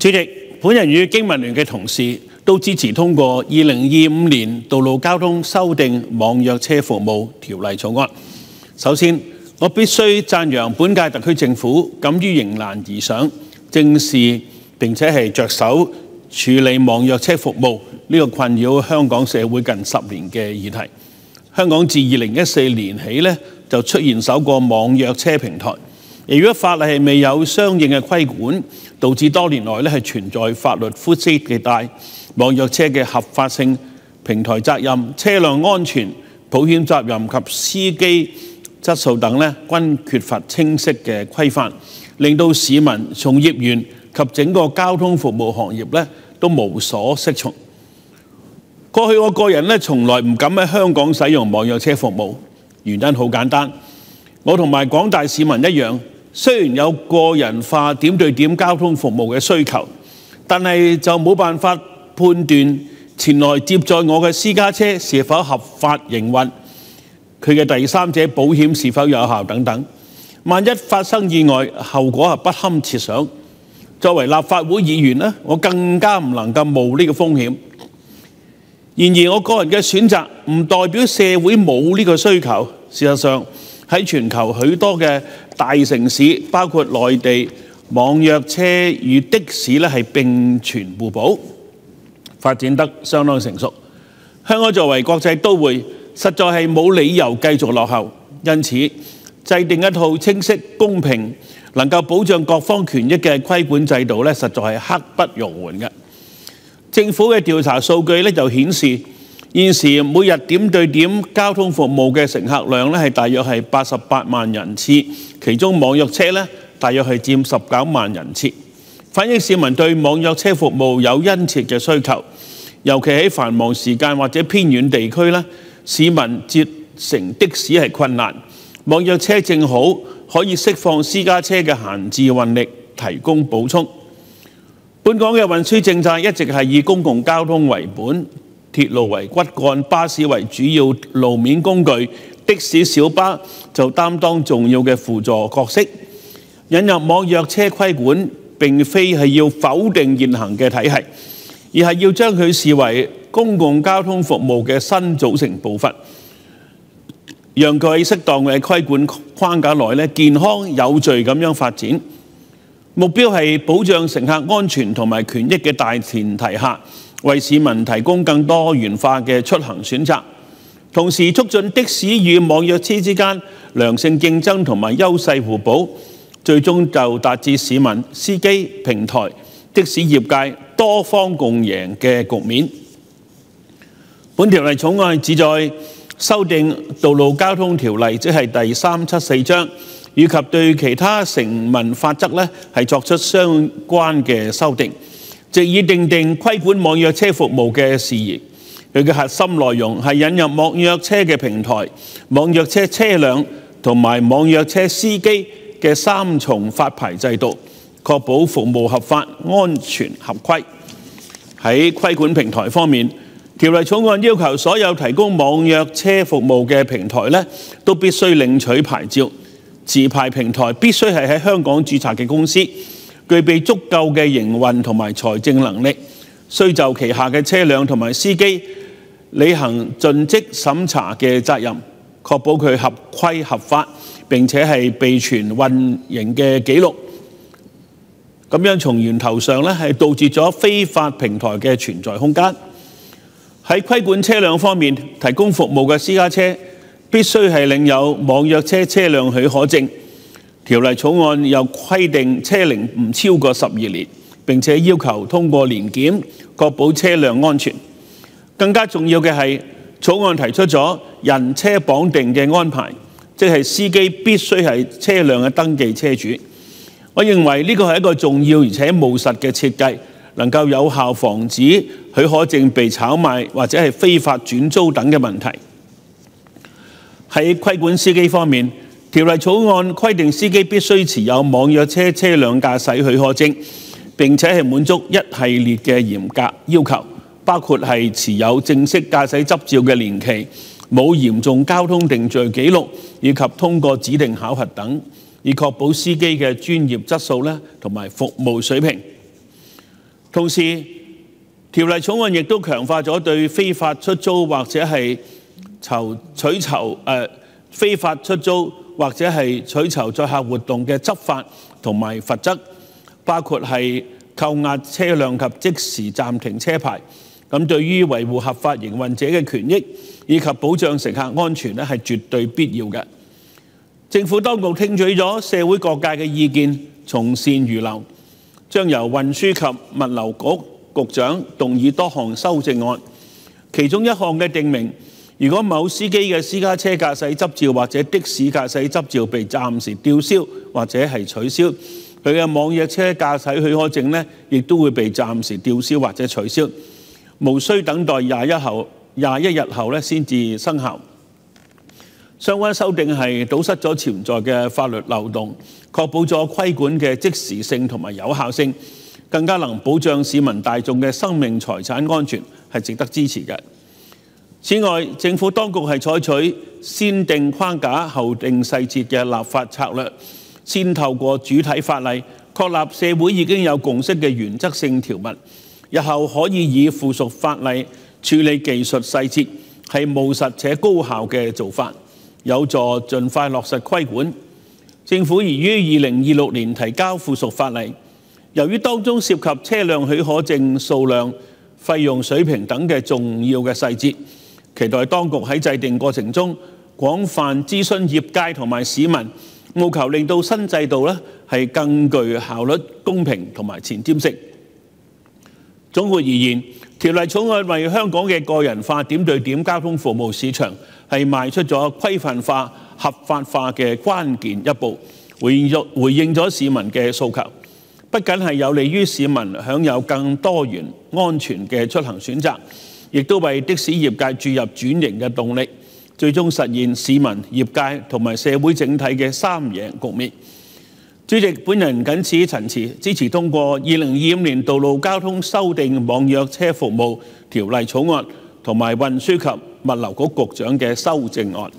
主席，本人與經民聯嘅同事都支持通過《2025年道路交通網約車服務條例草案》。首先，我必須讚揚本屆特區政府敢於迎難而上，正視並且着手處理網約車服務呢個困擾香港社會近10年嘅議題。香港自2014年起就出現首個網約車平台，如果法例係未有相應嘅規管，導致多年來係存在法律灰色地帶，網約車嘅合法性、平台責任、車輛安全、保險責任及司機質素等均缺乏清晰嘅規範，令到市民、從業員及整個交通服務行業都無所適從。過去我個人從來唔敢喺香港使用網約車服務，原因好簡單，我同埋廣大市民一樣，雖然有個人化點對點交通服務嘅需求，但係就冇辦法判斷前來接載我嘅私家車是否合法營運，佢嘅第三者保險是否有效等等。萬一發生意外，後果係不堪設想。作為立法會議員我更加唔能夠冒呢個風險。然而，我個人嘅選擇唔代表社會冇呢個需求。事實上，喺全球許多嘅大城市，包括內地，網約車與的士係並存互補，發展得相當成熟。香港作為國際都會，實在係冇理由繼續落後。因此，制定一套清晰、公平、能夠保障各方權益嘅規管制度實在係刻不容緩嘅。政府嘅調查數據就顯示，現時每日點對點交通服務嘅乘客量係大約係88萬人次，其中網約車大約係佔19萬人次，反映市民對網約車服務有殷切嘅需求。尤其喺繁忙時間或者偏遠地區市民截乘的士係困難，網約車正好可以釋放私家車嘅閒置運力，提供補充。本港嘅運輸政策一直係以公共交通為本，鐵路為骨幹，巴士為主要路面工具，的士、小巴就擔當重要嘅輔助角色。引入網約車規管並非係要否定現行嘅體系，而係要將佢視為公共交通服務嘅新組成部分，讓佢喺適當嘅規管框架內健康有序咁樣發展。目標係保障乘客安全同埋權益嘅大前提下，為市民提供更多元化嘅出行選擇，同時促進的士與網約車之間良性競爭同埋優勢互補，最終就達至市民、司機、平台、的士業界多方共贏嘅局面。本條例草案旨在修訂《道路交通條例》，即係第374章，以及對其他成文法則作出相關嘅修訂，藉以訂定規管網約車服務嘅事宜。佢嘅核心內容係引入網約車嘅平台、網約車車輛同埋網約車司機嘅3重發牌制度，確保服務合法、安全合規。喺規管平台方面，條例草案要求所有提供網約車服務嘅平台都必須領取牌照。持牌平台必須係喺香港註冊嘅公司，具備足夠嘅營運同埋財政能力，須就旗下嘅車輛同埋司機履行盡職審查嘅責任，確保佢合規合法，並且係備存運營嘅記錄。咁樣從源頭上係杜絕咗非法平台嘅存在空間。喺規管車輛方面，提供服務嘅私家車必須係領有網約車車輛許可證。條例草案又規定車齡唔超過12年，並且要求通過年檢，確保車輛安全。更加重要嘅係，草案提出咗人車綁定嘅安排，即係司機必須係車輛嘅登記車主。我認為呢個係一個重要而且務實嘅設計，能夠有效防止許可證被炒賣或者係非法轉租等嘅問題。喺規管司機方面，條例草案規定司機必須持有網約車車輛駕駛許可證，並且係滿足一系列嘅嚴格要求，包括係持有正式駕駛執照嘅年期、冇嚴重交通定罪記錄，以及通過指定考核等，以確保司機嘅專業質素同埋服務水平。同時，條例草案亦都強化咗對非法出租或者係非法出租或者係取酬載客活動嘅執法同埋罰則，包括係扣押車輛及即時暫停車牌。咁對於維護合法營運者嘅權益以及保障乘客安全咧，係絕對必要嘅。政府當局聽取咗社會各界嘅意見，從善如流，將由運輸及物流局局長動議多項修正案，其中一項嘅訂明，如果某司機嘅私家車駕駛執照或者的士駕駛執照被暫時吊銷或者係取消，佢嘅網約車駕駛許可證呢，亦都會被暫時吊銷或者取消，無需等待21日後呢先至生效。相關修訂係堵塞咗潛在嘅法律漏洞，確保咗規管嘅即時性同埋有效性，更加能保障市民大眾嘅生命財產安全，係值得支持嘅。此外，政府當局係採取先定框架後定細節嘅立法策略，先透過主體法例確立社會已經有共識嘅原則性條文，日後可以以附屬法例處理技術細節，係務實且高效嘅做法，有助盡快落實規管。政府已於2026年提交附屬法例，由於當中涉及車輛許可證數量、費用水平等嘅重要嘅細節，期待當局喺制定過程中廣泛諮詢業界同埋市民，務求令到新制度係更具效率、公平同埋前瞻性。總括而言，條例草案為香港嘅個人化點對點交通服務市場係邁出咗規範化、合法化嘅關鍵一步，回應咗市民嘅訴求，不僅係有利於市民享有更多元、安全嘅出行選擇，亦都為的士業界注入轉型嘅動力，最終實現市民、業界同埋社會整體嘅三贏局面。主席，本人謹此陳辭，支持通過2025年道路交通修訂網約車服務條例草案同埋運輸及物流局局長嘅修正案。